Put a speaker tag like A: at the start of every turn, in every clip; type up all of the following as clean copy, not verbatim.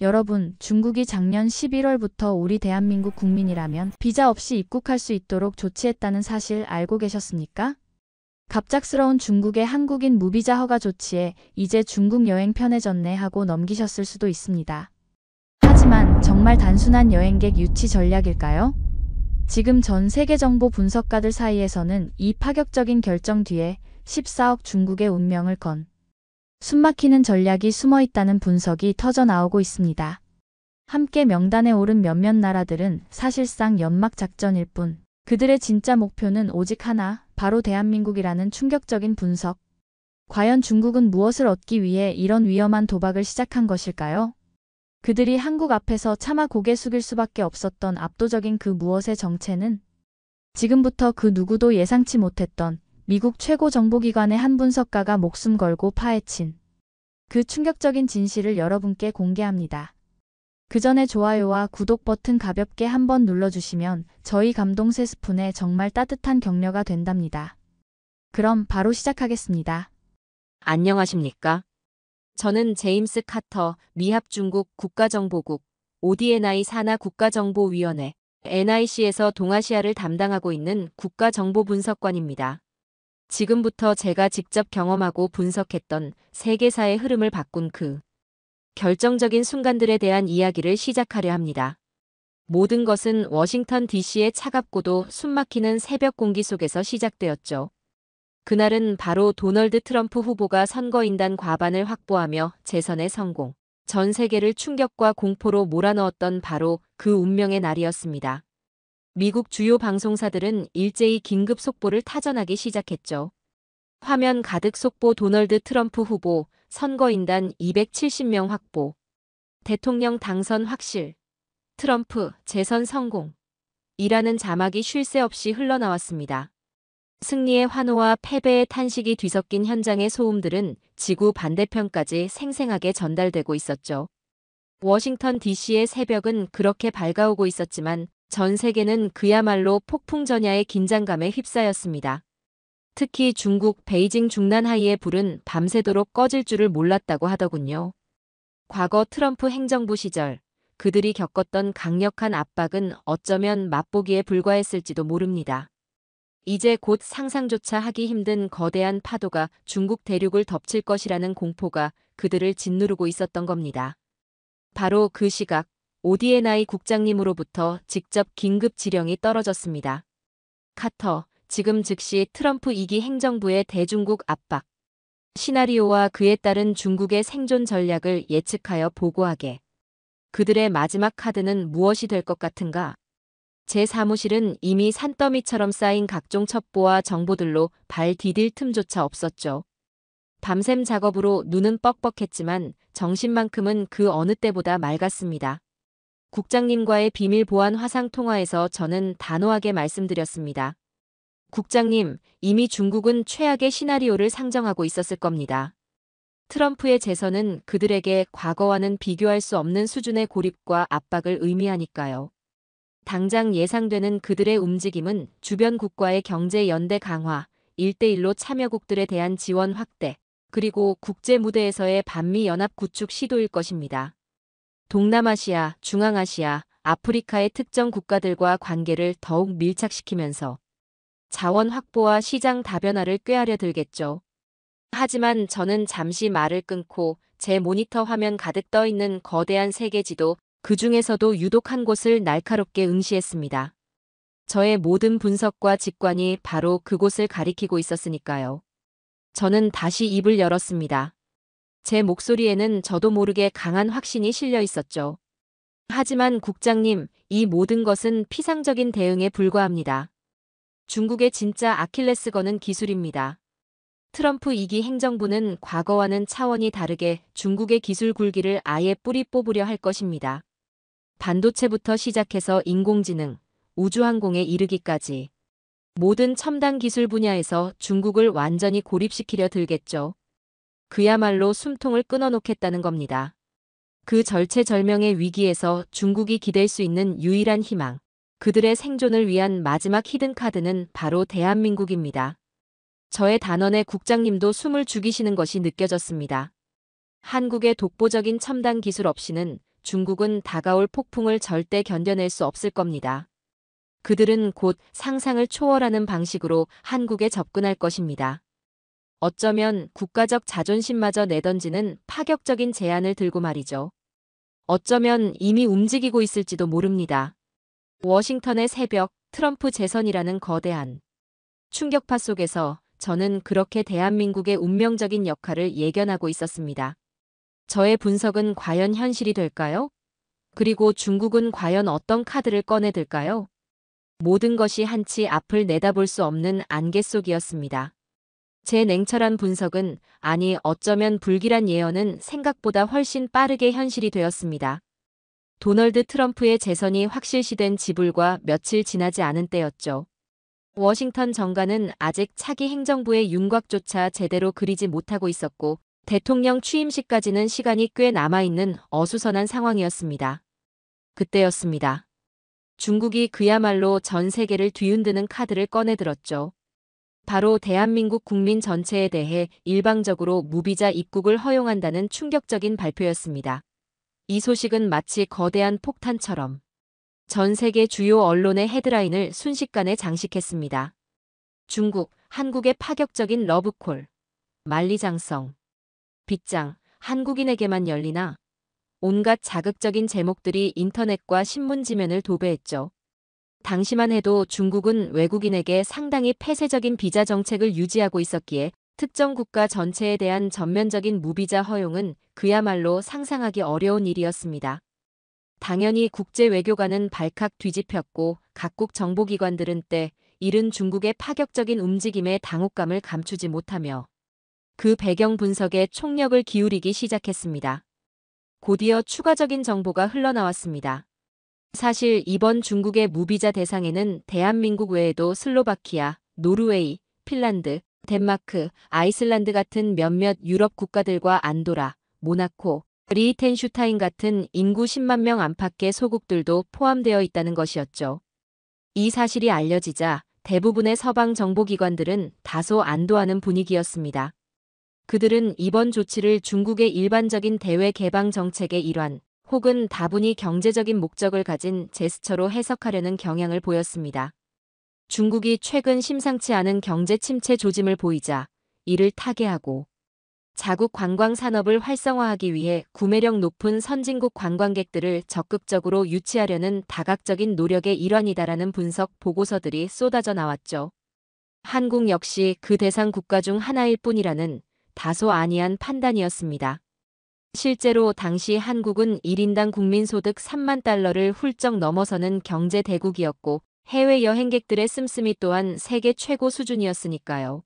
A: 여러분, 중국이 작년 11월부터 우리 대한민국 국민이라면 비자 없이 입국할 수 있도록 조치했다는 사실 알고 계셨습니까? 갑작스러운 중국의 한국인 무비자 허가 조치에 이제 중국 여행 편해졌네 하고 넘기셨을 수도 있습니다. 하지만 정말 단순한 여행객 유치 전략일까요? 지금 전 세계 정보 분석가들 사이에서는 이 파격적인 결정 뒤에 14억 중국의 운명을 건 숨막히는 전략이 숨어 있다는 분석이 터져 나오고 있습니다. 함께 명단에 오른 몇몇 나라들은 사실상 연막 작전일 뿐 그들의 진짜 목표는 오직 하나, 바로 대한민국이라는 충격적인 분석. 과연 중국은 무엇을 얻기 위해 이런 위험한 도박을 시작한 것일까요? 그들이 한국 앞에서 차마 고개 숙일 수밖에 없었던 압도적인 그 무엇의 정체는 지금부터 그 누구도 예상치 못했던 미국 최고 정보기관의 한 분석가가 목숨 걸고 파헤친 그 충격적인 진실을 여러분께 공개합니다. 그 전에 좋아요와 구독 버튼 가볍게 한번 눌러주시면 저희 감동 3스푼에 정말 따뜻한 격려가 된답니다. 그럼 바로 시작하겠습니다.
B: 안녕하십니까? 저는 제임스 카터 미합 중국 국가정보국 ODNI 산하 국가정보위원회 NIC에서 동아시아를 담당하고 있는 국가정보분석관입니다. 지금부터 제가 직접 경험하고 분석했던 세계사의 흐름을 바꾼 그 결정적인 순간들에 대한 이야기를 시작하려 합니다. 모든 것은 워싱턴 DC의 차갑고도 숨막히는 새벽 공기 속에서 시작되었죠. 그날은 바로 도널드 트럼프 후보가 선거인단 과반을 확보하며 재선에 성공, 전 세계를 충격과 공포로 몰아넣었던 바로 그 운명의 날이었습니다. 미국 주요 방송사들은 일제히 긴급 속보를 타전하기 시작했죠. 화면 가득 속보 도널드 트럼프 후보, 선거인단 270명 확보, 대통령 당선 확실, 트럼프 재선 성공 이라는 자막이 쉴 새 없이 흘러나왔습니다. 승리의 환호와 패배의 탄식이 뒤섞인 현장의 소음들은 지구 반대편까지 생생하게 전달되고 있었죠. 워싱턴 DC의 새벽은 그렇게 밝아오고 있었지만 전 세계는 그야말로 폭풍전야의 긴장감에 휩싸였습니다. 특히 중국 베이징 중난하이의 불은 밤새도록 꺼질 줄을 몰랐다고 하더군요. 과거 트럼프 행정부 시절 그들이 겪었던 강력한 압박은 어쩌면 맛보기에 불과했을지도 모릅니다. 이제 곧 상상조차 하기 힘든 거대한 파도가 중국 대륙을 덮칠 것이라는 공포가 그들을 짓누르고 있었던 겁니다. 바로 그 시각 ODNI 국장님으로부터 직접 긴급 지령이 떨어졌습니다. 카터, 지금 즉시 트럼프 2기 행정부의 대중국 압박 시나리오와 그에 따른 중국의 생존 전략을 예측하여 보고하게. 그들의 마지막 카드는 무엇이 될 것 같은가? 제 사무실은 이미 산더미처럼 쌓인 각종 첩보와 정보들로 발 디딜 틈조차 없었죠. 밤샘 작업으로 눈은 뻑뻑했지만 정신만큼은 그 어느 때보다 맑았습니다. 국장님과의 비밀 보안 화상 통화에서 저는 단호하게 말씀드렸습니다. 국장님, 이미 중국은 최악의 시나리오를 상정하고 있었을 겁니다. 트럼프의 재선은 그들에게 과거와는 비교할 수 없는 수준의 고립과 압박을 의미하니까요. 당장 예상되는 그들의 움직임은 주변 국가의 경제 연대 강화, 1대1로 참여국들에 대한 지원 확대, 그리고 국제 무대에서의 반미 연합 구축 시도일 것입니다. 동남아시아, 중앙아시아, 아프리카의 특정 국가들과 관계를 더욱 밀착시키면서 자원 확보와 시장 다변화를 꾀하려 들겠죠. 하지만 저는 잠시 말을 끊고 제 모니터 화면 가득 떠있는 거대한 세계지도, 그 중에서도 유독 한 곳을 날카롭게 응시했습니다. 저의 모든 분석과 직관이 바로 그곳을 가리키고 있었으니까요. 저는 다시 입을 열었습니다. 제 목소리에는 저도 모르게 강한 확신이 실려 있었죠. 하지만 국장님, 이 모든 것은 피상적인 대응에 불과합니다. 중국의 진짜 아킬레스건은 기술입니다. 트럼프 2기 행정부는 과거와는 차원이 다르게 중국의 기술 굴기를 아예 뿌리 뽑으려 할 것입니다. 반도체부터 시작해서 인공지능, 우주항공에 이르기까지 모든 첨단 기술 분야에서 중국을 완전히 고립시키려 들겠죠. 그야말로 숨통을 끊어놓겠다는 겁니다. 그 절체절명의 위기에서 중국이 기댈 수 있는 유일한 희망, 그들의 생존을 위한 마지막 히든카드는 바로 대한민국입니다. 저의 단언에 국장님도 숨을 죽이시는 것이 느껴졌습니다. 한국의 독보적인 첨단 기술 없이는 중국은 다가올 폭풍을 절대 견뎌낼 수 없을 겁니다. 그들은 곧 상상을 초월하는 방식으로 한국에 접근할 것입니다. 어쩌면 국가적 자존심마저 내던지는 파격적인 제안을 들고 말이죠. 어쩌면 이미 움직이고 있을지도 모릅니다. 워싱턴의 새벽, 트럼프 재선이라는 거대한 충격파 속에서 저는 그렇게 대한민국의 운명적인 역할을 예견하고 있었습니다. 저의 분석은 과연 현실이 될까요? 그리고 중국은 과연 어떤 카드를 꺼내들까요? 모든 것이 한치 앞을 내다볼 수 없는 안개 속이었습니다. 제 냉철한 분석은, 아니 어쩌면 불길한 예언은 생각보다 훨씬 빠르게 현실이 되었습니다. 도널드 트럼프의 재선이 확실시된 지불과 며칠 지나지 않은 때였죠. 워싱턴 정가는 아직 차기 행정부의 윤곽조차 제대로 그리지 못하고 있었고 대통령 취임식까지는 시간이 꽤 남아있는 어수선한 상황이었습니다. 그때였습니다. 중국이 그야말로 전 세계를 뒤흔드는 카드를 꺼내들었죠. 바로 대한민국 국민 전체에 대해 일방적으로 무비자 입국을 허용한다는 충격적인 발표였습니다. 이 소식은 마치 거대한 폭탄처럼 전 세계 주요 언론의 헤드라인을 순식간에 장식했습니다. 중국, 한국의 파격적인 러브콜, 만리장성, 빗장, 한국인에게만 열리나? 온갖 자극적인 제목들이 인터넷과 신문 지면을 도배했죠. 당시만 해도 중국은 외국인에게 상당히 폐쇄적인 비자 정책을 유지하고 있었기에 특정 국가 전체에 대한 전면적인 무비자 허용은 그야말로 상상하기 어려운 일이었습니다. 당연히 국제 외교관은 발칵 뒤집혔고 각국 정보기관들은 때 이른 중국의 파격적인 움직임에 당혹감을 감추지 못하며 그 배경 분석에 총력을 기울이기 시작했습니다. 곧이어 추가적인 정보가 흘러나왔습니다. 사실 이번 중국의 무비자 대상에는 대한민국 외에도 슬로바키아, 노르웨이, 핀란드, 덴마크, 아이슬란드 같은 몇몇 유럽 국가들과 안도라, 모나코, 리히텐슈타인 같은 인구 10만 명 안팎의 소국들도 포함되어 있다는 것이었죠. 이 사실이 알려지자 대부분의 서방 정보기관들은 다소 안도하는 분위기였습니다. 그들은 이번 조치를 중국의 일반적인 대외 개방 정책의 일환, 혹은 다분히 경제적인 목적을 가진 제스처로 해석하려는 경향을 보였습니다. 중국이 최근 심상치 않은 경제 침체 조짐을 보이자 이를 타개하고 자국 관광 산업을 활성화하기 위해 구매력 높은 선진국 관광객들을 적극적으로 유치하려는 다각적인 노력의 일환이다라는 분석 보고서들이 쏟아져 나왔죠. 한국 역시 그 대상 국가 중 하나일 뿐이라는 다소 안이한 판단이었습니다. 실제로 당시 한국은 1인당 국민소득 3만 달러를 훌쩍 넘어서는 경제 대국이었고 해외 여행객들의 씀씀이 또한 세계 최고 수준이었으니까요.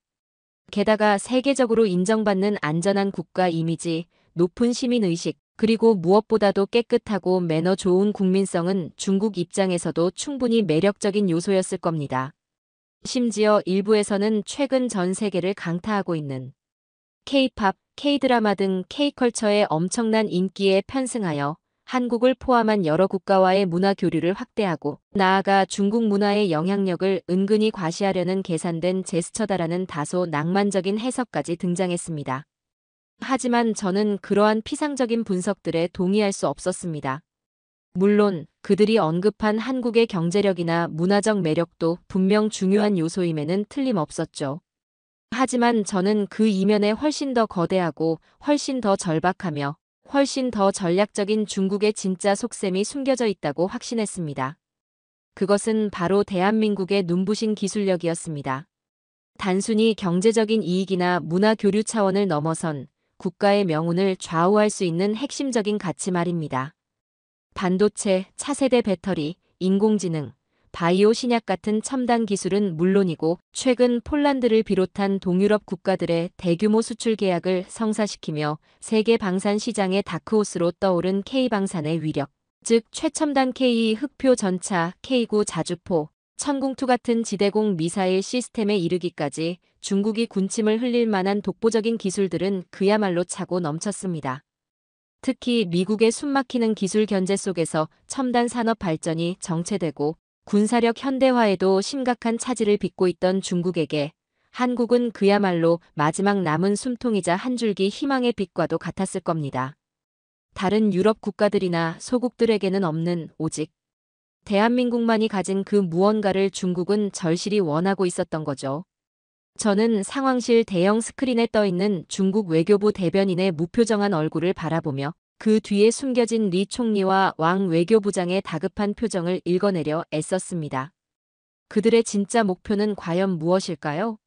B: 게다가 세계적으로 인정받는 안전한 국가 이미지, 높은 시민의식, 그리고 무엇보다도 깨끗하고 매너 좋은 국민성은 중국 입장에서도 충분히 매력적인 요소였을 겁니다. 심지어 일부에서는 최근 전 세계를 강타하고 있는 K-팝, K-드라마 등 K-컬처의 엄청난 인기에 편승하여 한국을 포함한 여러 국가와의 문화 교류를 확대하고 나아가 중국 문화의 영향력을 은근히 과시하려는 계산된 제스처다라는 다소 낭만적인 해석까지 등장했습니다. 하지만 저는 그러한 피상적인 분석들에 동의할 수 없었습니다. 물론 그들이 언급한 한국의 경제력이나 문화적 매력도 분명 중요한 요소임에는 틀림없었죠. 하지만 저는 그 이면에 훨씬 더 거대하고 훨씬 더 절박하며 훨씬 더 전략적인 중국의 진짜 속셈이 숨겨져 있다고 확신했습니다. 그것은 바로 대한민국의 눈부신 기술력이었습니다. 단순히 경제적인 이익이나 문화 교류 차원을 넘어선 국가의 명운을 좌우할 수 있는 핵심적인 가치 말입니다. 반도체, 차세대 배터리, 인공지능, 바이오 신약 같은 첨단 기술은 물론이고 최근 폴란드를 비롯한 동유럽 국가들의 대규모 수출 계약을 성사시키며 세계 방산 시장의 다크호스로 떠오른 K방산의 위력, 즉 최첨단 K 흑표 전차, K9 자주포, 천궁2 같은 지대공 미사일 시스템에 이르기까지 중국이 군침을 흘릴 만한 독보적인 기술들은 그야말로 차고 넘쳤습니다. 특히 미국의 숨막히는 기술 견제 속에서 첨단 산업 발전이 정체되고 군사력 현대화에도 심각한 차질을 빚고 있던 중국에게 한국은 그야말로 마지막 남은 숨통이자 한 줄기 희망의 빛과도 같았을 겁니다. 다른 유럽 국가들이나 소국들에게는 없는 오직 대한민국만이 가진 그 무언가를 중국은 절실히 원하고 있었던 거죠. 저는 상황실 대형 스크린에 떠있는 중국 외교부 대변인의 무표정한 얼굴을 바라보며 그 뒤에 숨겨진 리 총리와 왕 외교부장의 다급한 표정을 읽어내려 애썼습니다. 그들의 진짜 목표는 과연 무엇일까요?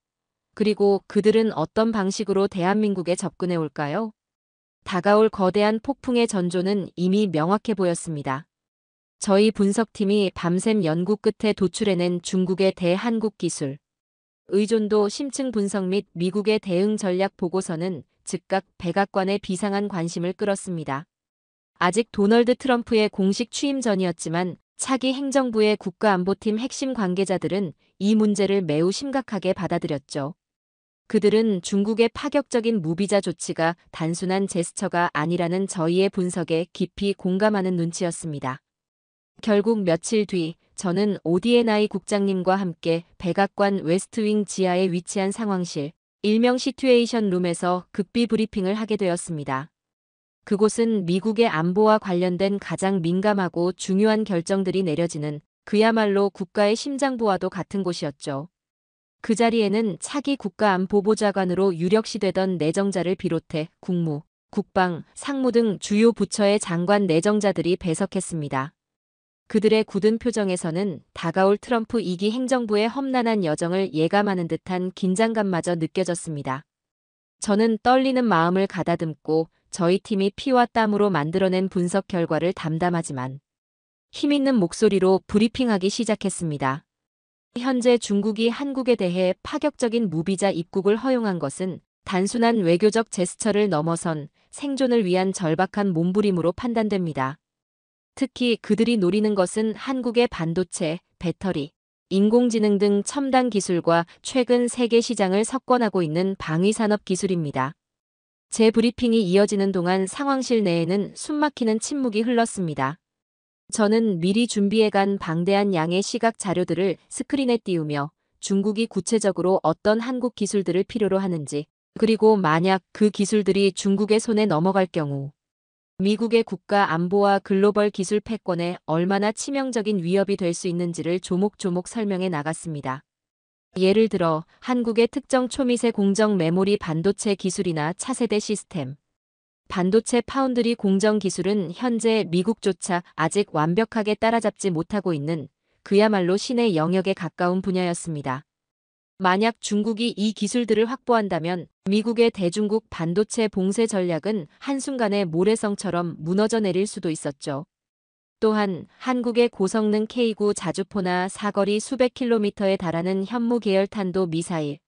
B: 그리고 그들은 어떤 방식으로 대한민국에 접근해 올까요? 다가올 거대한 폭풍의 전조는 이미 명확해 보였습니다. 저희 분석팀이 밤샘 연구 끝에 도출해낸 중국의 대한국 기술, 의존도 심층 분석 및 미국의 대응 전략 보고서는 즉각 백악관의 비상한 관심을 끌었습니다. 아직 도널드 트럼프의 공식 취임 전이었지만 차기 행정부의 국가안보팀 핵심 관계자들은 이 문제를 매우 심각하게 받아들였죠. 그들은 중국의 파격적인 무비자 조치가 단순한 제스처가 아니라는 저희의 분석에 깊이 공감하는 눈치였습니다. 결국 며칠 뒤 저는 ODNI 국장님과 함께 백악관 웨스트윙 지하에 위치한 상황실, 일명 시튜에이션 룸에서 극비 브리핑을 하게 되었습니다. 그곳은 미국의 안보와 관련된 가장 민감하고 중요한 결정들이 내려지는 그야말로 국가의 심장부와도 같은 곳이었죠. 그 자리에는 차기 국가안보보좌관으로 유력시되던 내정자를 비롯해 국무, 국방, 상무 등 주요 부처의 장관 내정자들이 배석했습니다. 그들의 굳은 표정에서는 다가올 트럼프 2기 행정부의 험난한 여정을 예감하는 듯한 긴장감마저 느껴졌습니다. 저는 떨리는 마음을 가다듬고 저희 팀이 피와 땀으로 만들어낸 분석 결과를 담담하지만 힘있는 목소리로 브리핑하기 시작했습니다. 현재 중국이 한국에 대해 파격적인 무비자 입국을 허용한 것은 단순한 외교적 제스처를 넘어선 생존을 위한 절박한 몸부림으로 판단됩니다. 특히 그들이 노리는 것은 한국의 반도체, 배터리, 인공지능 등 첨단 기술과 최근 세계 시장을 석권하고 있는 방위산업 기술입니다. 제 브리핑이 이어지는 동안 상황실 내에는 숨막히는 침묵이 흘렀습니다. 저는 미리 준비해간 방대한 양의 시각 자료들을 스크린에 띄우며 중국이 구체적으로 어떤 한국 기술들을 필요로 하는지, 그리고 만약 그 기술들이 중국의 손에 넘어갈 경우 미국의 국가 안보와 글로벌 기술 패권에 얼마나 치명적인 위협이 될 수 있는지를 조목조목 설명해 나갔습니다. 예를 들어 한국의 특정 초미세 공정 메모리 반도체 기술이나 차세대 시스템, 반도체 파운드리 공정 기술은 현재 미국조차 아직 완벽하게 따라잡지 못하고 있는 그야말로 신의 영역에 가까운 분야였습니다. 만약 중국이 이 기술들을 확보한다면 미국의 대중국 반도체 봉쇄 전략은 한순간에 모래성처럼 무너져 내릴 수도 있었죠. 또한 한국의 고성능 K9 자주포나 사거리 수백 킬로미터에 달하는 현무 계열 탄도 미사일,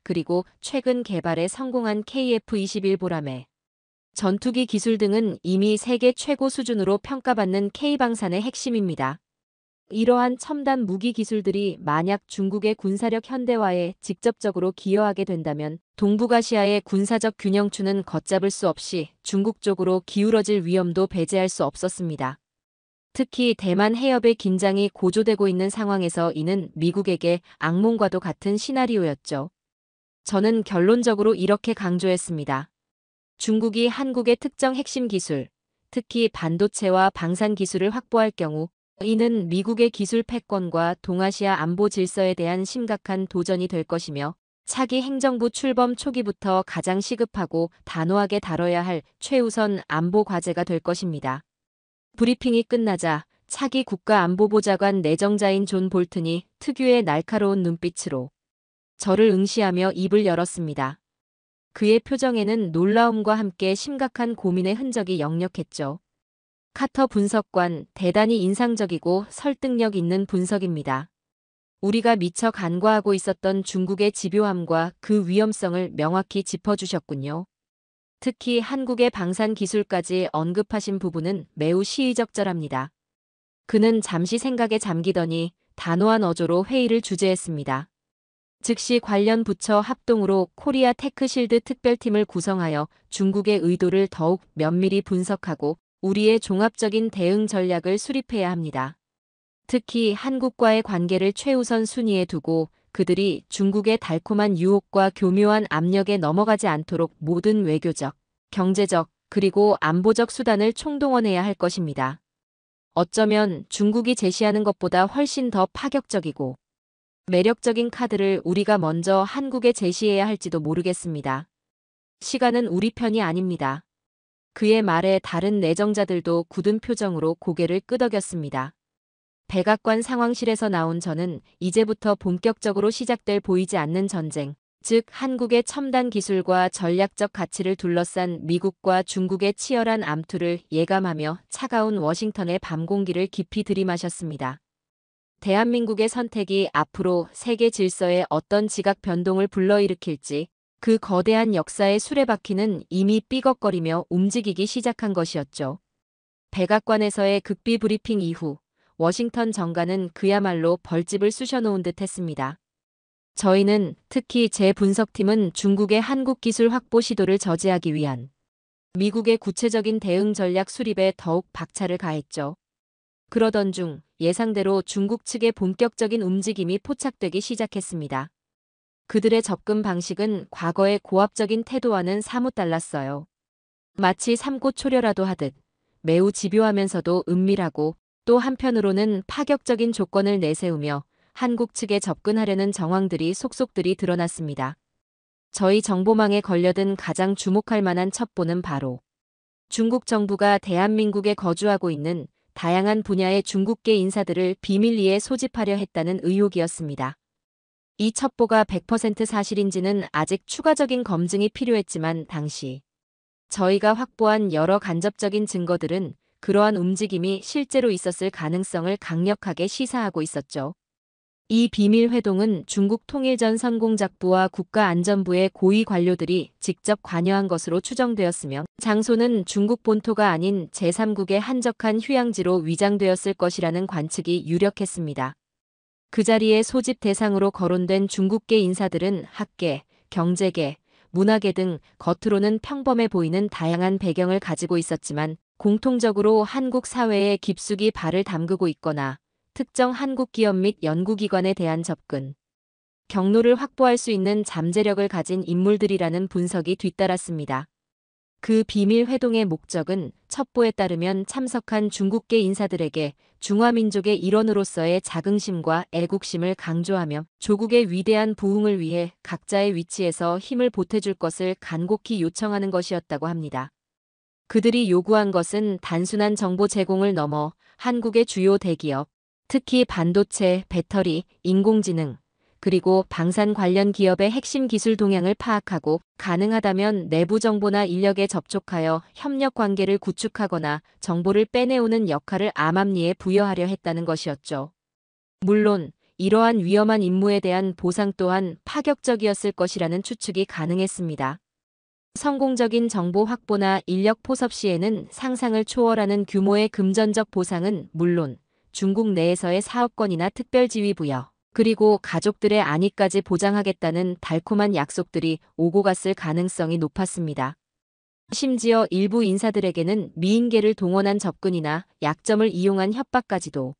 B: 그리고 최근 개발에 성공한 KF-21 보라매, 전투기 기술 등은 이미 세계 최고 수준으로 평가받는 K방산의 핵심입니다. 이러한 첨단 무기 기술들이 만약 중국의 군사력 현대화에 직접적으로 기여하게 된다면 동북아시아의 군사적 균형추는 걷잡을 수 없이 중국 쪽으로 기울어질 위험도 배제할 수 없었습니다. 특히 대만 해협의 긴장이 고조되고 있는 상황에서 이는 미국에게 악몽과도 같은 시나리오였죠. 저는 결론적으로 이렇게 강조했습니다. 중국이 한국의 특정 핵심 기술, 특히 반도체와 방산 기술을 확보할 경우 이는 미국의 기술 패권과 동아시아 안보 질서에 대한 심각한 도전이 될 것이며 차기 행정부 출범 초기부터 가장 시급하고 단호하게 다뤄야 할 최우선 안보 과제가 될 것입니다. 브리핑이 끝나자 차기 국가안보보좌관 내정자인 존 볼튼이 특유의 날카로운 눈빛으로 저를 응시하며 입을 열었습니다. 그의 표정에는 놀라움과 함께 심각한 고민의 흔적이 역력했죠. 카터 분석관, 대단히 인상적이고 설득력 있는 분석입니다. 우리가 미처 간과하고 있었던 중국의 집요함과 그 위험성을 명확히 짚어주셨군요. 특히 한국의 방산 기술까지 언급하신 부분은 매우 시의적절합니다. 그는 잠시 생각에 잠기더니 단호한 어조로 회의를 주재했습니다. 즉시 관련 부처 합동으로 코리아 테크실드 특별팀을 구성하여 중국의 의도를 더욱 면밀히 분석하고 우리의 종합적인 대응 전략을 수립해야 합니다. 특히 한국과의 관계를 최우선 순위에 두고 그들이 중국의 달콤한 유혹과 교묘한 압력에 넘어가지 않도록 모든 외교적, 경제적, 그리고 안보적 수단을 총동원해야 할 것입니다. 어쩌면 중국이 제시하는 것보다 훨씬 더 파격적이고 매력적인 카드를 우리가 먼저 한국에 제시해야 할지도 모르겠습니다. 시간은 우리 편이 아닙니다. 그의 말에 다른 내정자들도 굳은 표정으로 고개를 끄덕였습니다. 백악관 상황실에서 나온 저는 이제부터 본격적으로 시작될 보이지 않는 전쟁, 즉 한국의 첨단 기술과 전략적 가치를 둘러싼 미국과 중국의 치열한 암투를 예감하며 차가운 워싱턴의 밤 공기를 깊이 들이마셨습니다. 대한민국의 선택이 앞으로 세계 질서에 어떤 지각 변동을 불러일으킬지 그 거대한 역사의 수레바퀴는 이미 삐걱거리며 움직이기 시작한 것이었죠. 백악관에서의 극비 브리핑 이후 워싱턴 정가는 그야말로 벌집을 쑤셔놓은 듯 했습니다. 저희는, 특히 제 분석팀은 중국의 한국 기술 확보 시도를 저지하기 위한 미국의 구체적인 대응 전략 수립에 더욱 박차를 가했죠. 그러던 중 예상대로 중국 측의 본격적인 움직임이 포착되기 시작했습니다. 그들의 접근 방식은 과거의 고압적인 태도와는 사뭇 달랐어요. 마치 삼고초려라도 하듯 매우 집요하면서도 은밀하고 또 한편으로는 파격적인 조건을 내세우며 한국 측에 접근하려는 정황들이 속속들이 드러났습니다. 저희 정보망에 걸려든 가장 주목할 만한 첩보는 바로 중국 정부가 대한민국에 거주하고 있는 다양한 분야의 중국계 인사들을 비밀리에 소집하려 했다는 의혹이었습니다. 이 첩보가 100% 사실인지는 아직 추가적인 검증이 필요했지만 당시 저희가 확보한 여러 간접적인 증거들은 그러한 움직임이 실제로 있었을 가능성을 강력하게 시사하고 있었죠. 이 비밀 회동은 중국 통일전 선공작부와 국가안전부의 고위 관료들이 직접 관여한 것으로 추정되었으며 장소는 중국 본토가 아닌 제3국의 한적한 휴양지로 위장되었을 것이라는 관측이 유력했습니다. 그 자리에 소집 대상으로 거론된 중국계 인사들은 학계, 경제계, 문화계 등 겉으로는 평범해 보이는 다양한 배경을 가지고 있었지만 공통적으로 한국 사회에 깊숙이 발을 담그고 있거나 특정 한국 기업 및 연구기관에 대한 접근, 경로를 확보할 수 있는 잠재력을 가진 인물들이라는 분석이 뒤따랐습니다. 그 비밀 회동의 목적은 첩보에 따르면 참석한 중국계 인사들에게 중화민족의 일원으로서의 자긍심과 애국심을 강조하며 조국의 위대한 부흥을 위해 각자의 위치에서 힘을 보태줄 것을 간곡히 요청하는 것이었다고 합니다. 그들이 요구한 것은 단순한 정보 제공을 넘어 한국의 주요 대기업, 특히 반도체, 배터리, 인공지능, 그리고 방산 관련 기업의 핵심 기술 동향을 파악하고 가능하다면 내부 정보나 인력에 접촉하여 협력 관계를 구축하거나 정보를 빼내오는 역할을 암암리에 부여하려 했다는 것이었죠. 물론 이러한 위험한 임무에 대한 보상 또한 파격적이었을 것이라는 추측이 가능했습니다. 성공적인 정보 확보나 인력 포섭 시에는 상상을 초월하는 규모의 금전적 보상은 물론 중국 내에서의 사업권이나 특별지위 부여, 그리고 가족들의 안위까지 보장하겠다는 달콤한 약속들이 오고 갔을 가능성이 높았습니다. 심지어 일부 인사들에게는 미인계를 동원한 접근이나 약점을 이용한 협박까지도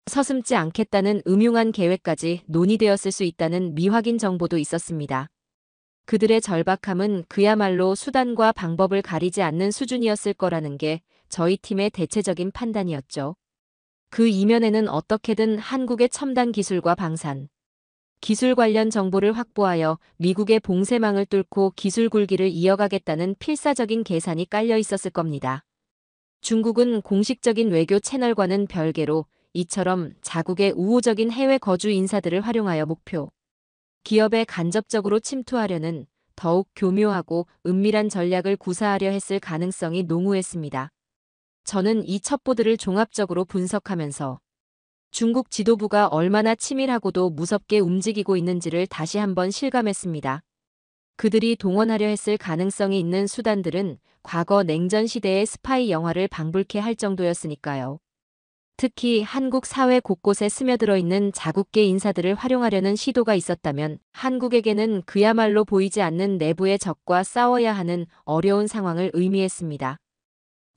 B: 서슴지 않겠다는 음흉한 계획까지 논의되었을 수 있다는 미확인 정보도 있었습니다. 그들의 절박함은 그야말로 수단과 방법을 가리지 않는 수준이었을 거라는 게 저희 팀의 대체적인 판단이었죠. 그 이면에는 어떻게든 한국의 첨단 기술과 방산, 기술 관련 정보를 확보하여 미국의 봉쇄망을 뚫고 기술 굴기를 이어가겠다는 필사적인 계산이 깔려 있었을 겁니다. 중국은 공식적인 외교 채널과는 별개로 이처럼 자국의 우호적인 해외 거주 인사들을 활용하여 목표, 기업에 간접적으로 침투하려는 더욱 교묘하고 은밀한 전략을 구사하려 했을 가능성이 농후했습니다. 저는 이 첩보들을 종합적으로 분석하면서 중국 지도부가 얼마나 치밀하고도 무섭게 움직이고 있는지를 다시 한번 실감했습니다. 그들이 동원하려 했을 가능성이 있는 수단들은 과거 냉전 시대의 스파이 영화를 방불케 할 정도였으니까요. 특히 한국 사회 곳곳에 스며들어 있는 자국계 인사들을 활용하려는 시도가 있었다면 한국에게는 그야말로 보이지 않는 내부의 적과 싸워야 하는 어려운 상황을 의미했습니다.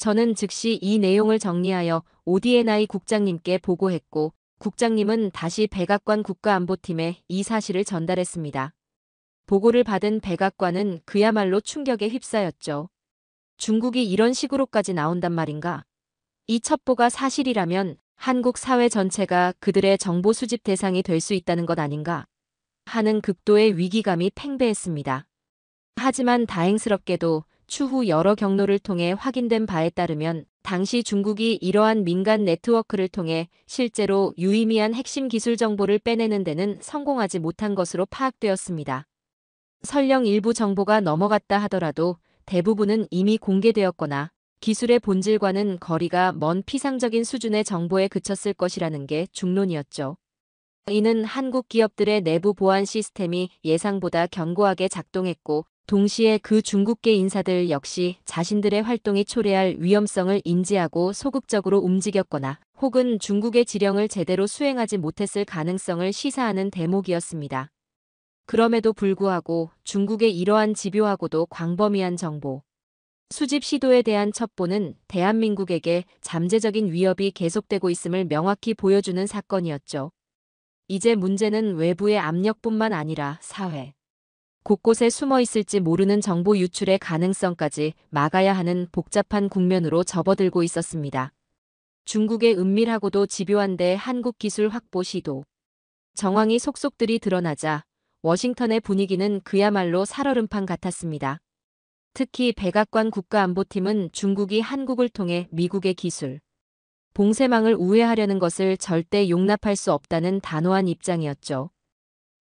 B: 저는 즉시 이 내용을 정리하여 ODNI 국장님께 보고했고 국장님은 다시 백악관 국가안보팀에 이 사실을 전달했습니다. 보고를 받은 백악관은 그야말로 충격에 휩싸였죠. 중국이 이런 식으로까지 나온단 말인가? 이 첩보가 사실이라면 한국 사회 전체가 그들의 정보 수집 대상이 될 수 있다는 것 아닌가? 하는 극도의 위기감이 팽배했습니다. 하지만 다행스럽게도 추후 여러 경로를 통해 확인된 바에 따르면 당시 중국이 이러한 민간 네트워크를 통해 실제로 유의미한 핵심 기술 정보를 빼내는 데는 성공하지 못한 것으로 파악되었습니다. 설령 일부 정보가 넘어갔다 하더라도 대부분은 이미 공개되었거나 기술의 본질과는 거리가 먼 피상적인 수준의 정보에 그쳤을 것이라는 게 중론이었죠. 이는 한국 기업들의 내부 보안 시스템이 예상보다 견고하게 작동했고 동시에 그 중국계 인사들 역시 자신들의 활동이 초래할 위험성을 인지하고 소극적으로 움직였거나 혹은 중국의 지령을 제대로 수행하지 못했을 가능성을 시사하는 대목이었습니다. 그럼에도 불구하고 중국의 이러한 집요하고도 광범위한 정보 수집 시도에 대한 첩보는 대한민국에게 잠재적인 위협이 계속되고 있음을 명확히 보여주는 사건이었죠. 이제 문제는 외부의 압력뿐만 아니라 사회 곳곳에 숨어 있을지 모르는 정보 유출의 가능성까지 막아야 하는 복잡한 국면으로 접어들고 있었습니다. 중국의 은밀하고도 집요한데 한국 기술 확보 시도. 정황이 속속들이 드러나자 워싱턴의 분위기는 그야말로 살얼음판 같았습니다. 특히 백악관 국가안보팀은 중국이 한국을 통해 미국의 기술, 봉쇄망을 우회하려는 것을 절대 용납할 수 없다는 단호한 입장이었죠.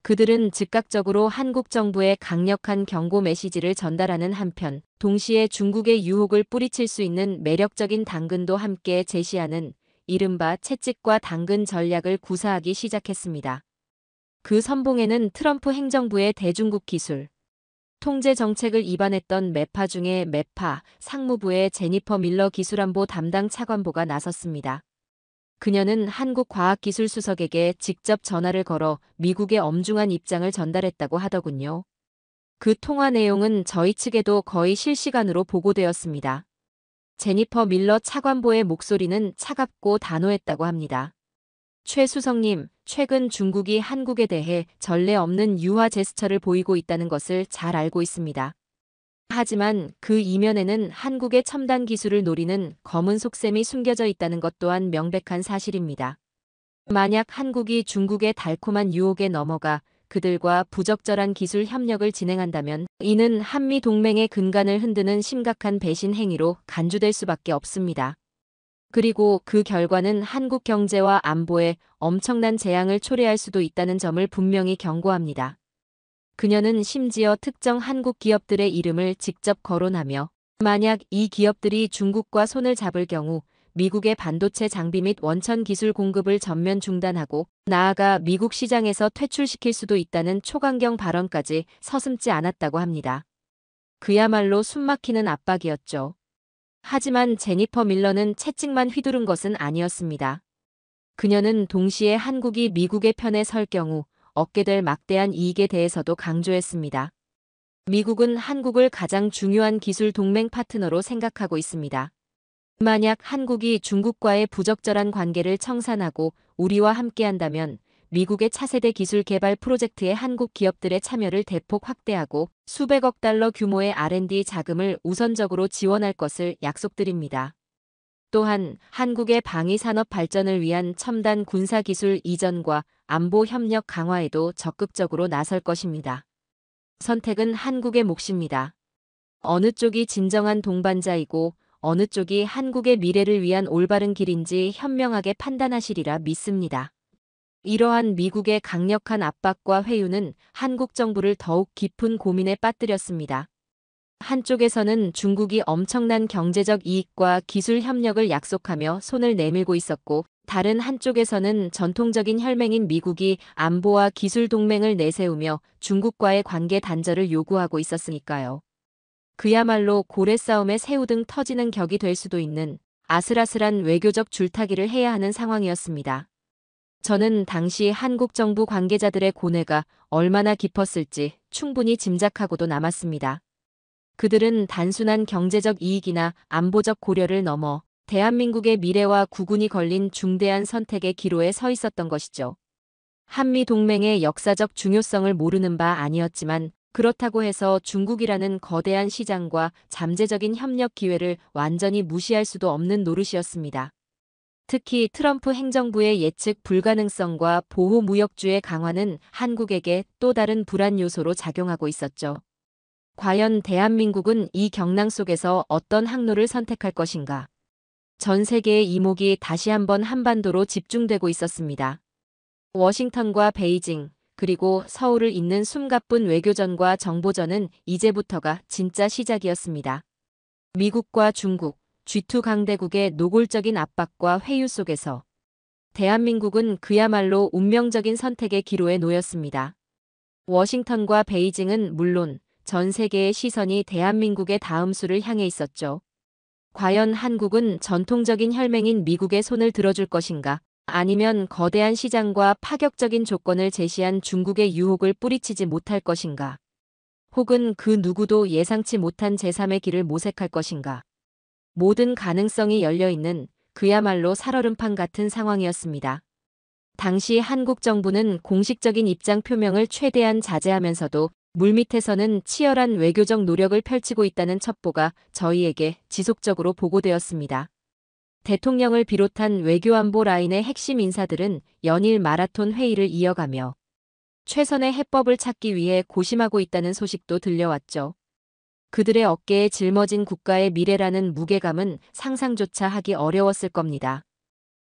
B: 그들은 즉각적으로 한국 정부에 강력한 경고 메시지를 전달하는 한편 동시에 중국의 유혹을 뿌리칠 수 있는 매력적인 당근도 함께 제시하는 이른바 채찍과 당근 전략을 구사하기 시작했습니다. 그 선봉에는 트럼프 행정부의 대중국 기술 통제 정책을 입안했던 매파 중에 매파, 상무부의 제니퍼 밀러 기술안보 담당 차관보가 나섰습니다. 그녀는 한국과학기술수석에게 직접 전화를 걸어 미국의 엄중한 입장을 전달했다고 하더군요. 그 통화 내용은 저희 측에도 거의 실시간으로 보고되었습니다. 제니퍼 밀러 차관보의 목소리는 차갑고 단호했다고 합니다. 최 수석님, 최근 중국이 한국에 대해 전례 없는 유화 제스처를 보이고 있다는 것을 잘 알고 있습니다. 하지만 그 이면에는 한국의 첨단 기술을 노리는 검은 속셈이 숨겨져 있다는 것 또한 명백한 사실입니다. 만약 한국이 중국의 달콤한 유혹에 넘어가 그들과 부적절한 기술 협력을 진행한다면 이는 한미 동맹의 근간을 흔드는 심각한 배신 행위로 간주될 수밖에 없습니다. 그리고 그 결과는 한국 경제와 안보에 엄청난 재앙을 초래할 수도 있다는 점을 분명히 경고합니다. 그녀는 심지어 특정 한국 기업들의 이름을 직접 거론하며 만약 이 기업들이 중국과 손을 잡을 경우 미국의 반도체 장비 및 원천 기술 공급을 전면 중단하고 나아가 미국 시장에서 퇴출시킬 수도 있다는 초강경 발언까지 서슴지 않았다고 합니다. 그야말로 숨막히는 압박이었죠. 하지만 제니퍼 밀러는 채찍만 휘두른 것은 아니었습니다. 그녀는 동시에 한국이 미국의 편에 설 경우 얻게 될 막대한 이익에 대해서도 강조했습니다. 미국은 한국을 가장 중요한 기술 동맹 파트너로 생각하고 있습니다. 만약 한국이 중국과의 부적절한 관계를 청산하고 우리와 함께한다면 미국의 차세대 기술 개발 프로젝트에 한국 기업들의 참여를 대폭 확대하고 수백억 달러 규모의 R&D 자금을 우선적으로 지원할 것을 약속드립니다. 또한 한국의 방위 산업 발전을 위한 첨단 군사 기술 이전과 안보 협력 강화에도 적극적으로 나설 것입니다. 선택은 한국의 몫입니다. 어느 쪽이 진정한 동반자이고 어느 쪽이 한국의 미래를 위한 올바른 길인지 현명하게 판단하시리라 믿습니다. 이러한 미국의 강력한 압박과 회유는 한국 정부를 더욱 깊은 고민에 빠뜨렸습니다. 한쪽에서는 중국이 엄청난 경제적 이익과 기술 협력을 약속하며 손을 내밀고 있었고 다른 한쪽에서는 전통적인 혈맹인 미국이 안보와 기술 동맹을 내세우며 중국과의 관계 단절을 요구하고 있었으니까요. 그야말로 고래 싸움에 새우등 터지는 격이 될 수도 있는 아슬아슬한 외교적 줄타기를 해야 하는 상황이었습니다. 저는 당시 한국 정부 관계자들의 고뇌가 얼마나 깊었을지 충분히 짐작하고도 남았습니다. 그들은 단순한 경제적 이익이나 안보적 고려를 넘어 대한민국의 미래와 구군이 걸린 중대한 선택의 기로에 서 있었던 것이죠. 한미 동맹의 역사적 중요성을 모르는 바 아니었지만 그렇다고 해서 중국이라는 거대한 시장과 잠재적인 협력 기회를 완전히 무시할 수도 없는 노릇이었습니다. 특히 트럼프 행정부의 예측 불가능성과 보호 무역주의 강화는 한국에게 또 다른 불안 요소로 작용하고 있었죠. 과연 대한민국은 이 경랑 속에서 어떤 항로를 선택할 것인가? 전 세계의 이목이 다시 한번 한반도로 집중되고 있었습니다. 워싱턴과 베이징, 그리고 서울을 잇는 숨가쁜 외교전과 정보전은 이제부터가 진짜 시작이었습니다. 미국과 중국, G2 강대국의 노골적인 압박과 회유 속에서 대한민국은 그야말로 운명적인 선택의 기로에 놓였습니다. 워싱턴과 베이징은 물론 전 세계의 시선이 대한민국의 다음 수를 향해 있었죠. 과연 한국은 전통적인 혈맹인 미국의 손을 들어줄 것인가? 아니면 거대한 시장과 파격적인 조건을 제시한 중국의 유혹을 뿌리치지 못할 것인가? 혹은 그 누구도 예상치 못한 제3의 길을 모색할 것인가? 모든 가능성이 열려있는 그야말로 살얼음판 같은 상황이었습니다. 당시 한국 정부는 공식적인 입장 표명을 최대한 자제하면서도 물밑에서는 치열한 외교적 노력을 펼치고 있다는 첩보가 저희에게 지속적으로 보고되었습니다. 대통령을 비롯한 외교안보 라인의 핵심 인사들은 연일 마라톤 회의를 이어가며 최선의 해법을 찾기 위해 고심하고 있다는 소식도 들려왔죠. 그들의 어깨에 짊어진 국가의 미래라는 무게감은 상상조차 하기 어려웠을 겁니다.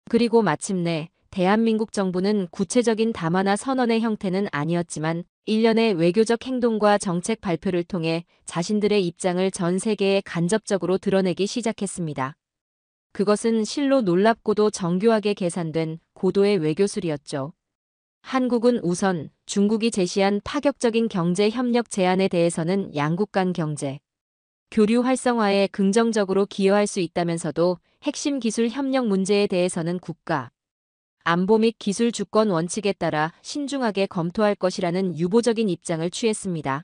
B: 그리고 마침내 대한민국 정부는 구체적인 담화나 선언의 형태는 아니었지만 일련의 외교적 행동과 정책 발표를 통해 자신들의 입장을 전 세계에 간접적으로 드러내기 시작했습니다. 그것은 실로 놀랍고도 정교하게 계산된 고도의 외교술이었죠. 한국은 우선 중국이 제시한 파격적인 경제 협력 제안에 대해서는 양국 간 경제, 교류 활성화에 긍정적으로 기여할 수 있다면서도 핵심 기술 협력 문제에 대해서는 국가, 안보 및 기술 주권 원칙에 따라 신중하게 검토할 것이라는 유보적인 입장을 취했습니다.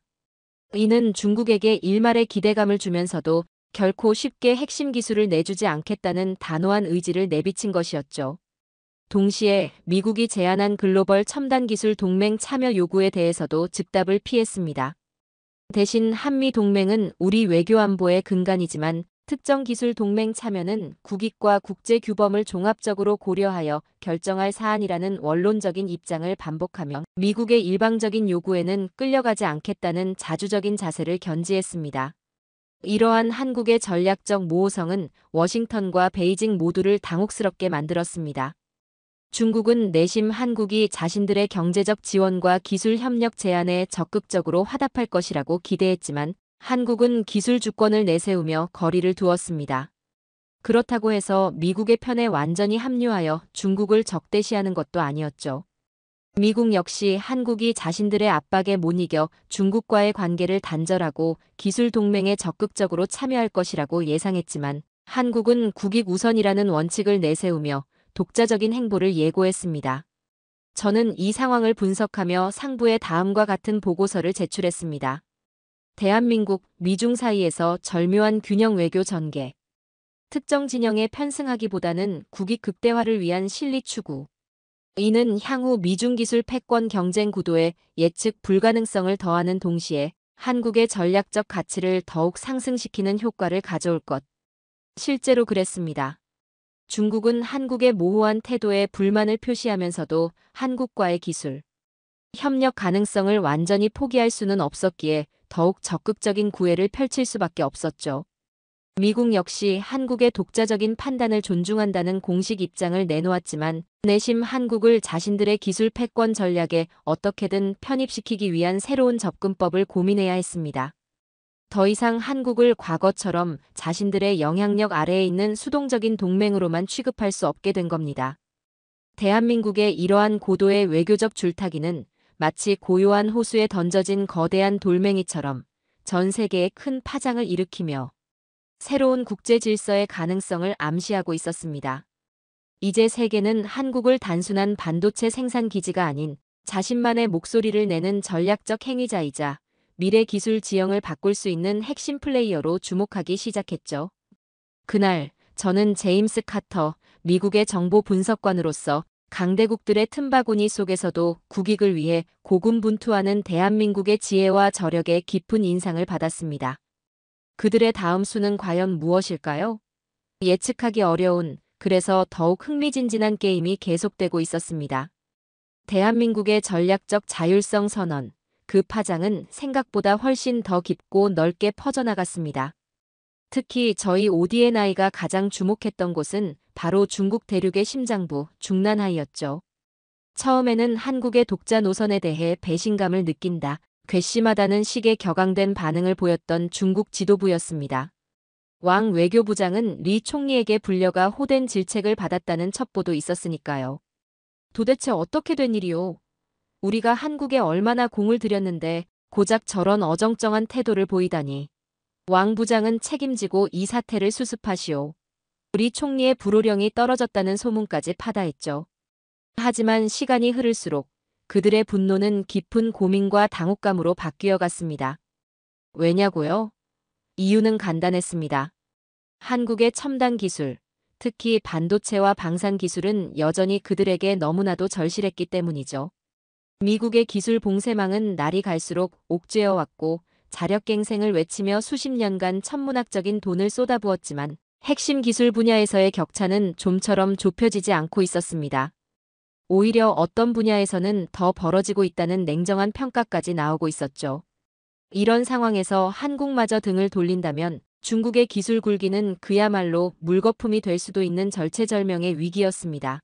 B: 이는 중국에게 일말의 기대감을 주면서도 결코 쉽게 핵심 기술을 내주지 않겠다는 단호한 의지를 내비친 것이었죠. 동시에 미국이 제안한 글로벌 첨단 기술 동맹 참여 요구에 대해서도 즉답을 피했습니다. 대신 한미 동맹은 우리 외교 안보의 근간이지만 특정 기술 동맹 참여는 국익과 국제 규범을 종합적으로 고려하여 결정할 사안이라는 원론적인 입장을 반복하며 미국의 일방적인 요구에는 끌려가지 않겠다는 자주적인 자세를 견지했습니다. 이러한 한국의 전략적 모호성은 워싱턴과 베이징 모두를 당혹스럽게 만들었습니다. 중국은 내심 한국이 자신들의 경제적 지원과 기술 협력 제안에 적극적으로 화답할 것이라고 기대했지만 한국은 기술 주권을 내세우며 거리를 두었습니다. 그렇다고 해서 미국의 편에 완전히 합류하여 중국을 적대시하는 것도 아니었죠. 미국 역시 한국이 자신들의 압박에 못 이겨 중국과의 관계를 단절하고 기술 동맹에 적극적으로 참여할 것이라고 예상했지만 한국은 국익 우선이라는 원칙을 내세우며 독자적인 행보를 예고했습니다. 저는 이 상황을 분석하며 상부에 다음과 같은 보고서를 제출했습니다. 대한민국, 미중 사이에서 절묘한 균형 외교 전개. 특정 진영에 편승하기보다는 국익 극대화를 위한 실리 추구. 이는 향후 미중 기술 패권 경쟁 구도에 예측 불가능성을 더하는 동시에 한국의 전략적 가치를 더욱 상승시키는 효과를 가져올 것. 실제로 그랬습니다. 중국은 한국의 모호한 태도에 불만을 표시하면서도 한국과의 기술, 협력 가능성을 완전히 포기할 수는 없었기에 더욱 적극적인 구애를 펼칠 수밖에 없었죠. 미국 역시 한국의 독자적인 판단을 존중한다는 공식 입장을 내놓았지만 내심 한국을 자신들의 기술 패권 전략에 어떻게든 편입시키기 위한 새로운 접근법을 고민해야 했습니다. 더 이상 한국을 과거처럼 자신들의 영향력 아래에 있는 수동적인 동맹으로만 취급할 수 없게 된 겁니다. 대한민국의 이러한 고도의 외교적 줄타기는 마치 고요한 호수에 던져진 거대한 돌멩이처럼 전 세계에 큰 파장을 일으키며 새로운 국제 질서의 가능성을 암시하고 있었습니다. 이제 세계는 한국을 단순한 반도체 생산 기지가 아닌 자신만의 목소리를 내는 전략적 행위자이자 미래 기술 지형을 바꿀 수 있는 핵심 플레이어로 주목하기 시작했죠. 그날 저는 제임스 카터, 미국의 정보 분석관으로서 강대국들의 틈바구니 속에서도 국익을 위해 고군분투하는 대한민국의 지혜와 저력에 깊은 인상을 받았습니다. 그들의 다음 수는 과연 무엇일까요? 예측하기 어려운, 그래서 더욱 흥미진진한 게임이 계속되고 있었습니다. 대한민국의 전략적 자율성 선언, 그 파장은 생각보다 훨씬 더 깊고 넓게 퍼져나갔습니다. 특히 저희 ODNI가 가장 주목했던 곳은 바로 중국 대륙의 심장부, 중난하이였죠. 처음에는 한국의 독자 노선에 대해 배신감을 느낀다, 괘씸하다는 식의 격앙된 반응을 보였던 중국 지도부였습니다. 왕 외교부장은 리 총리에게 불려가 호된 질책을 받았다는 첩보도 있었으니까요. 도대체 어떻게 된 일이오? 우리가 한국에 얼마나 공을 들였는데 고작 저런 어정쩡한 태도를 보이다니. 왕 부장은 책임지고 이 사태를 수습하시오. 리 총리의 불호령이 떨어졌다는 소문까지 파다했죠. 하지만 시간이 흐를수록 그들의 분노는 깊은 고민과 당혹감으로 바뀌어 갔습니다. 왜냐고요? 이유는 간단했습니다. 한국의 첨단 기술, 특히 반도체와 방산 기술은 여전히 그들에게 너무나도 절실했기 때문이죠. 미국의 기술 봉쇄망은 날이 갈수록 옥죄어 왔고 자력갱생을 외치며 수십 년간 천문학적인 돈을 쏟아부었지만 핵심 기술 분야에서의 격차는 좀처럼 좁혀지지 않고 있었습니다. 오히려 어떤 분야에서는 더 벌어지고 있다는 냉정한 평가까지 나오고 있었죠. 이런 상황에서 한국마저 등을 돌린다면 중국의 기술 굴기는 그야말로 물거품이 될 수도 있는 절체절명의 위기였습니다.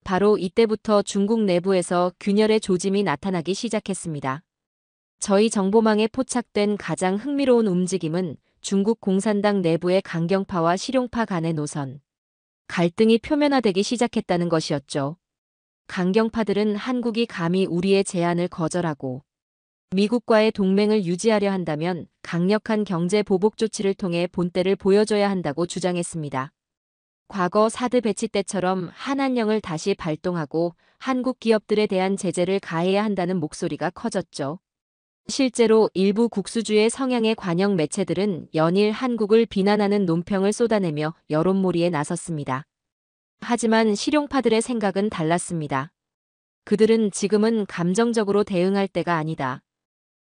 B: 바로 이때부터 중국 내부에서 균열의 조짐이 나타나기 시작했습니다. 저희 정보망에 포착된 가장 흥미로운 움직임은 중국 공산당 내부의 강경파와 실용파 간의 노선, 갈등이 표면화되기 시작했다는 것이었죠. 강경파들은 한국이 감히 우리의 제안을 거절하고 미국과의 동맹을 유지하려 한다면 강력한 경제 보복 조치를 통해 본때를 보여줘야 한다고 주장했습니다. 과거 사드 배치 때처럼 한한령을 다시 발동하고 한국 기업들에 대한 제재를 가해야 한다는 목소리가 커졌죠. 실제로 일부 국수주의 성향의 관영 매체들은 연일 한국을 비난하는 논평을 쏟아내며 여론몰이에 나섰습니다. 하지만 실용파들의 생각은 달랐습니다. 그들은 지금은 감정적으로 대응할 때가 아니다.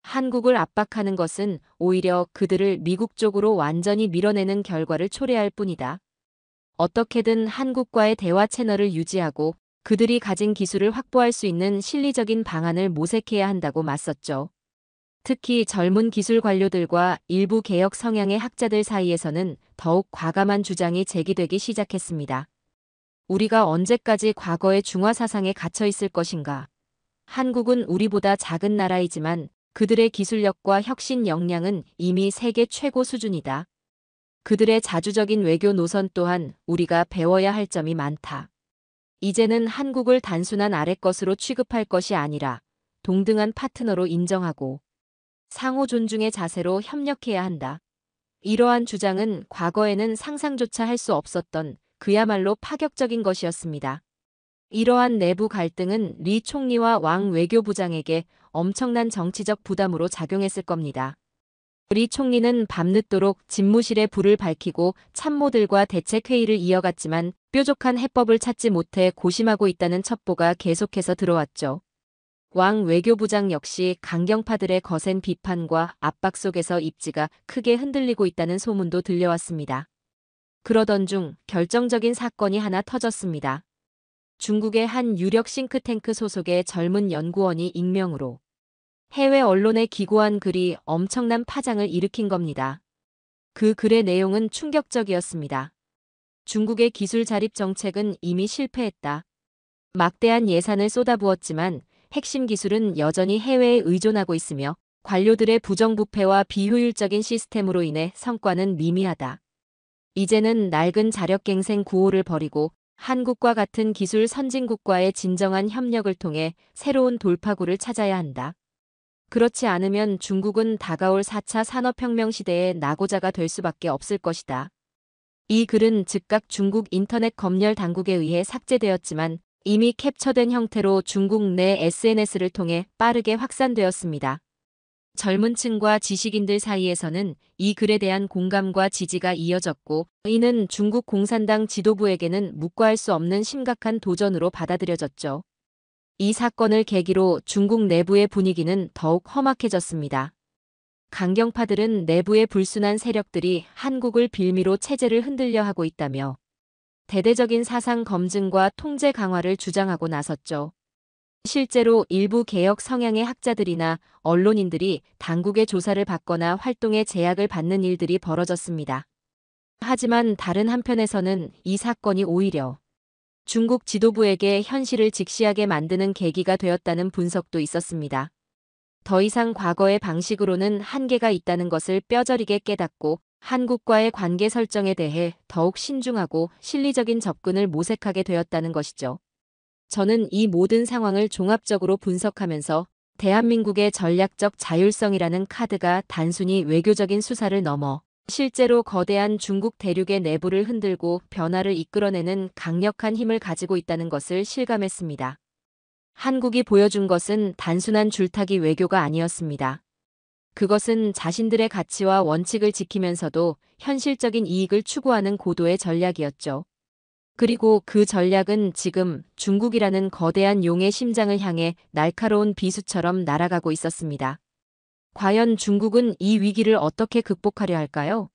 B: 한국을 압박하는 것은 오히려 그들을 미국 쪽으로 완전히 밀어내는 결과를 초래할 뿐이다. 어떻게든 한국과의 대화 채널을 유지하고 그들이 가진 기술을 확보할 수 있는 실리적인 방안을 모색해야 한다고 맞섰죠. 특히 젊은 기술 관료들과 일부 개혁 성향의 학자들 사이에서는 더욱 과감한 주장이 제기되기 시작했습니다. 우리가 언제까지 과거의 중화 사상에 갇혀 있을 것인가? 한국은 우리보다 작은 나라이지만 그들의 기술력과 혁신 역량은 이미 세계 최고 수준이다. 그들의 자주적인 외교 노선 또한 우리가 배워야 할 점이 많다. 이제는 한국을 단순한 아래 것으로 취급할 것이 아니라 동등한 파트너로 인정하고 상호 존중의 자세로 협력해야 한다. 이러한 주장은 과거에는 상상조차 할 수 없었던 그야말로 파격적인 것이었습니다. 이러한 내부 갈등은 리 총리와 왕 외교부장에게 엄청난 정치적 부담으로 작용했을 겁니다. 리 총리는 밤늦도록 집무실에 불을 밝히고 참모들과 대책회의를 이어갔지만 뾰족한 해법을 찾지 못해 고심하고 있다는 첩보가 계속해서 들어왔죠. 왕 외교부장 역시 강경파들의 거센 비판과 압박 속에서 입지가 크게 흔들리고 있다는 소문도 들려왔습니다. 그러던 중 결정적인 사건이 하나 터졌습니다. 중국의 한 유력 싱크탱크 소속의 젊은 연구원이 익명으로 해외 언론에 기고한 글이 엄청난 파장을 일으킨 겁니다. 그 글의 내용은 충격적이었습니다. 중국의 기술 자립 정책은 이미 실패했다. 막대한 예산을 쏟아부었지만 핵심 기술은 여전히 해외에 의존하고 있으며 관료들의 부정부패와 비효율적인 시스템으로 인해 성과는 미미하다. 이제는 낡은 자력갱생 구호를 버리고 한국과 같은 기술 선진국과의 진정한 협력을 통해 새로운 돌파구를 찾아야 한다. 그렇지 않으면 중국은 다가올 4차 산업혁명 시대의 낙오자가 될 수밖에 없을 것이다. 이 글은 즉각 중국 인터넷 검열 당국에 의해 삭제되었지만 이미 캡처된 형태로 중국 내 SNS를 통해 빠르게 확산되었습니다. 젊은 층과 지식인들 사이에서는 이 글에 대한 공감과 지지가 이어졌고, 이는 중국 공산당 지도부에게는 묵과할 수 없는 심각한 도전으로 받아들여졌죠. 이 사건을 계기로 중국 내부의 분위기는 더욱 험악해졌습니다. 강경파들은 내부의 불순한 세력들이 한국을 빌미로 체제를 흔들려 하고 있다며 대대적인 사상 검증과 통제 강화를 주장하고 나섰죠. 실제로 일부 개혁 성향의 학자들이나 언론인들이 당국의 조사를 받거나 활동에 제약을 받는 일들이 벌어졌습니다. 하지만 다른 한편에서는 이 사건이 오히려 중국 지도부에게 현실을 직시하게 만드는 계기가 되었다는 분석도 있었습니다. 더 이상 과거의 방식으로는 한계가 있다는 것을 뼈저리게 깨닫고 한국과의 관계 설정에 대해 더욱 신중하고 실리적인 접근을 모색하게 되었다는 것이죠. 저는 이 모든 상황을 종합적으로 분석하면서 대한민국의 전략적 자율성이라는 카드가 단순히 외교적인 수사를 넘어 실제로 거대한 중국 대륙의 내부를 흔들고 변화를 이끌어내는 강력한 힘을 가지고 있다는 것을 실감했습니다. 한국이 보여준 것은 단순한 줄타기 외교가 아니었습니다. 그것은 자신들의 가치와 원칙을 지키면서도 현실적인 이익을 추구하는 고도의 전략이었죠. 그리고 그 전략은 지금 중국이라는 거대한 용의 심장을 향해 날카로운 비수처럼 날아가고 있었습니다. 과연 중국은 이 위기를 어떻게 극복하려 할까요?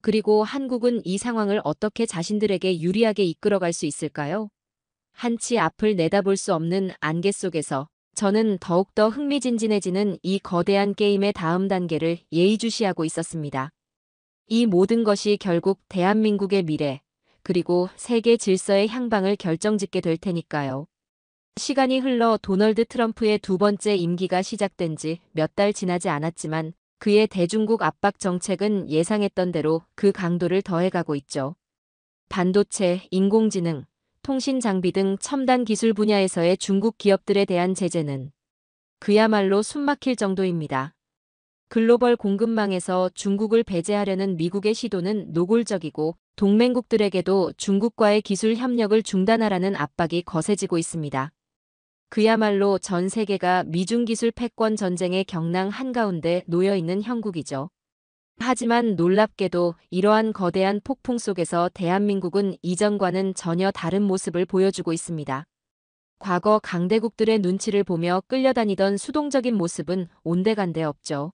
B: 그리고 한국은 이 상황을 어떻게 자신들에게 유리하게 이끌어갈 수 있을까요? 한치 앞을 내다볼 수 없는 안개 속에서 저는 더욱더 흥미진진해지는 이 거대한 게임의 다음 단계를 예의주시하고 있었습니다. 이 모든 것이 결국 대한민국의 미래, 그리고 세계 질서의 향방을 결정짓게 될 테니까요. 시간이 흘러 도널드 트럼프의 두 번째 임기가 시작된 지 몇 달 지나지 않았지만 그의 대중국 압박 정책은 예상했던 대로 그 강도를 더해가고 있죠. 반도체, 인공지능, 통신 장비 등 첨단 기술 분야에서의 중국 기업들에 대한 제재는 그야말로 숨막힐 정도입니다. 글로벌 공급망에서 중국을 배제하려는 미국의 시도는 노골적이고 동맹국들에게도 중국과의 기술 협력을 중단하라는 압박이 거세지고 있습니다. 그야말로 전 세계가 미중 기술 패권 전쟁의 경랑 한가운데 놓여 있는 형국이죠. 하지만 놀랍게도 이러한 거대한 폭풍 속에서 대한민국은 이전과는 전혀 다른 모습을 보여주고 있습니다. 과거 강대국들의 눈치를 보며 끌려다니던 수동적인 모습은 온데간데 없죠.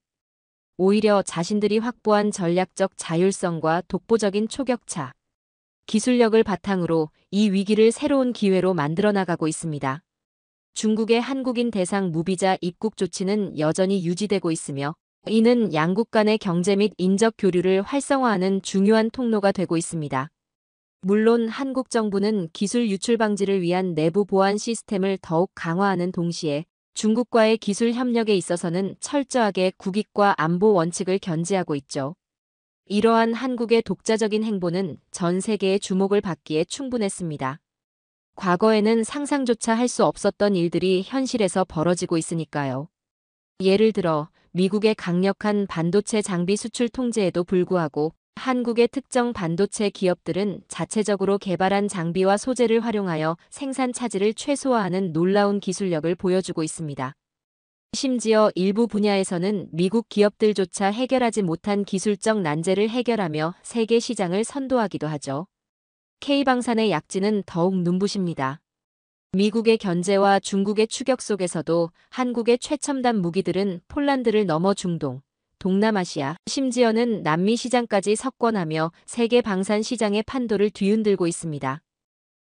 B: 오히려 자신들이 확보한 전략적 자율성과 독보적인 초격차, 기술력을 바탕으로 이 위기를 새로운 기회로 만들어 나가고 있습니다. 중국의 한국인 대상 무비자 입국 조치는 여전히 유지되고 있으며 이는 양국 간의 경제 및 인적 교류를 활성화하는 중요한 통로가 되고 있습니다. 물론 한국 정부는 기술 유출 방지를 위한 내부 보안 시스템을 더욱 강화하는 동시에 중국과의 기술 협력에 있어서는 철저하게 국익과 안보 원칙을 견지하고 있죠. 이러한 한국의 독자적인 행보는 전 세계의 주목을 받기에 충분했습니다. 과거에는 상상조차 할 수 없었던 일들이 현실에서 벌어지고 있으니까요. 예를 들어 미국의 강력한 반도체 장비 수출 통제에도 불구하고 한국의 특정 반도체 기업들은 자체적으로 개발한 장비와 소재를 활용하여 생산 차질을 최소화하는 놀라운 기술력을 보여주고 있습니다. 심지어 일부 분야에서는 미국 기업들조차 해결하지 못한 기술적 난제를 해결하며 세계 시장을 선도하기도 하죠. K방산의 약진은 더욱 눈부십니다. 미국의 견제와 중국의 추격 속에서도 한국의 최첨단 무기들은 폴란드를 넘어 중동, 동남아시아, 심지어는 남미 시장까지 석권하며 세계 방산 시장의 판도를 뒤흔들고 있습니다.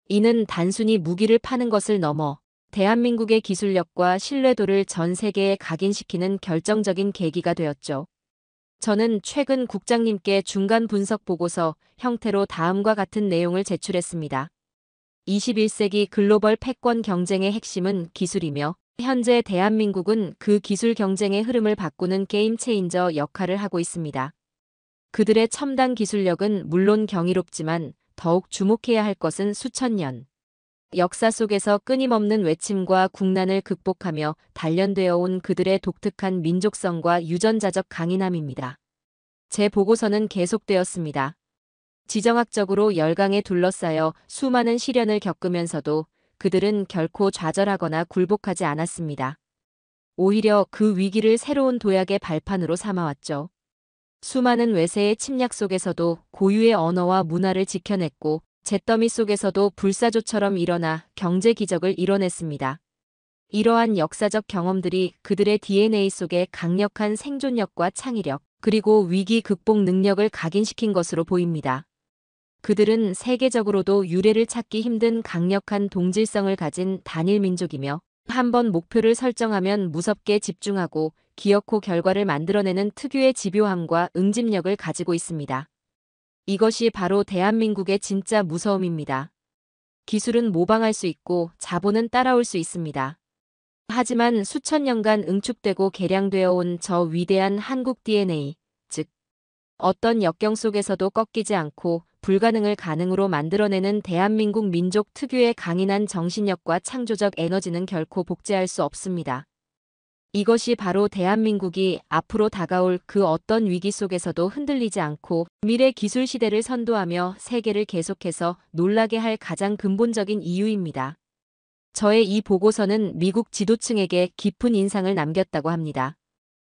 B: 이는 단순히 무기를 파는 것을 넘어 대한민국의 기술력과 신뢰도를 전 세계에 각인시키는 결정적인 계기가 되었죠. 저는 최근 국장님께 중간 분석 보고서 형태로 다음과 같은 내용을 제출했습니다. 21세기 글로벌 패권 경쟁의 핵심은 기술이며 현재 대한민국은 그 기술 경쟁의 흐름을 바꾸는 게임 체인저 역할을 하고 있습니다. 그들의 첨단 기술력은 물론 경이롭지만 더욱 주목해야 할 것은 수천 년 역사 속에서 끊임없는 외침과 국난을 극복하며 단련되어 온 그들의 독특한 민족성과 유전자적 강인함입니다. 제 보고서는 계속되었습니다. 지정학적으로 열강에 둘러싸여 수많은 시련을 겪으면서도 그들은 결코 좌절하거나 굴복하지 않았습니다. 오히려 그 위기를 새로운 도약의 발판으로 삼아왔죠. 수많은 외세의 침략 속에서도 고유의 언어와 문화를 지켜냈고 잿더미 속에서도 불사조처럼 일어나 경제 기적을 이뤄냈습니다. 이러한 역사적 경험들이 그들의 DNA 속에 강력한 생존력과 창의력, 그리고 위기 극복 능력을 각인시킨 것으로 보입니다. 그들은 세계적으로도 유례를 찾기 힘든 강력한 동질성을 가진 단일 민족이며 한번 목표를 설정하면 무섭게 집중하고 기어코 결과를 만들어내는 특유의 집요함과 응집력을 가지고 있습니다. 이것이 바로 대한민국의 진짜 무서움입니다. 기술은 모방할 수 있고 자본은 따라올 수 있습니다. 하지만 수천 년간 응축되고 개량되어 온 저 위대한 한국 DNA, 즉 어떤 역경 속에서도 꺾이지 않고 불가능을 가능으로 만들어내는 대한민국 민족 특유의 강인한 정신력과 창조적 에너지는 결코 복제할 수 없습니다. 이것이 바로 대한민국이 앞으로 다가올 그 어떤 위기 속에서도 흔들리지 않고 미래 기술 시대를 선도하며 세계를 계속해서 놀라게 할 가장 근본적인 이유입니다. 저의 이 보고서는 미국 지도층에게 깊은 인상을 남겼다고 합니다.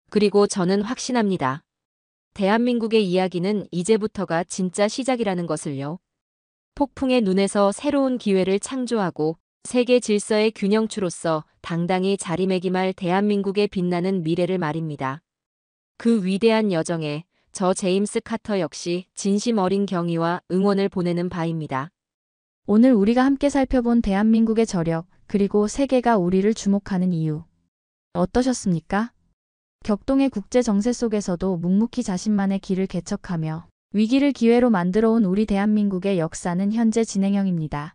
B: 그리고 저는 확신합니다. 대한민국의 이야기는 이제부터가 진짜 시작이라는 것을요. 폭풍의 눈에서 새로운 기회를 창조하고 세계 질서의 균형추로서 당당히 자리매김할 대한민국의 빛나는 미래를 말입니다. 그 위대한 여정에 저 제임스 카터 역시 진심 어린 경의와 응원을 보내는 바입니다.
A: 오늘 우리가 함께 살펴본 대한민국의 저력, 그리고 세계가 우리를 주목하는 이유. 어떠셨습니까? 격동의 국제 정세 속에서도 묵묵히 자신만의 길을 개척하며 위기를 기회로 만들어온 우리 대한민국의 역사는 현재 진행형입니다.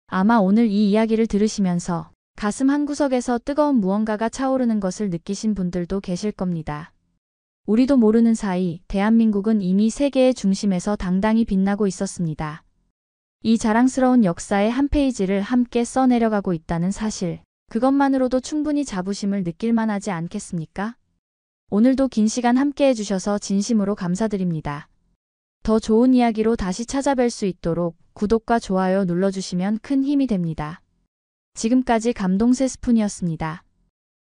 A: 아마 오늘 이 이야기를 들으시면서 가슴 한구석에서 뜨거운 무언가가 차오르는 것을 느끼신 분들도 계실 겁니다. 우리도 모르는 사이 대한민국은 이미 세계의 중심에서 당당히 빛나고 있었습니다. 이 자랑스러운 역사의 한 페이지를 함께 써내려가고 있다는 사실, 그것만으로도 충분히 자부심을 느낄 만하지 않겠습니까? 오늘도 긴 시간 함께 해주셔서 진심으로 감사드립니다. 더 좋은 이야기로 다시 찾아뵐 수 있도록 구독과 좋아요 눌러주시면 큰 힘이 됩니다. 지금까지 감동세 스푼이었습니다.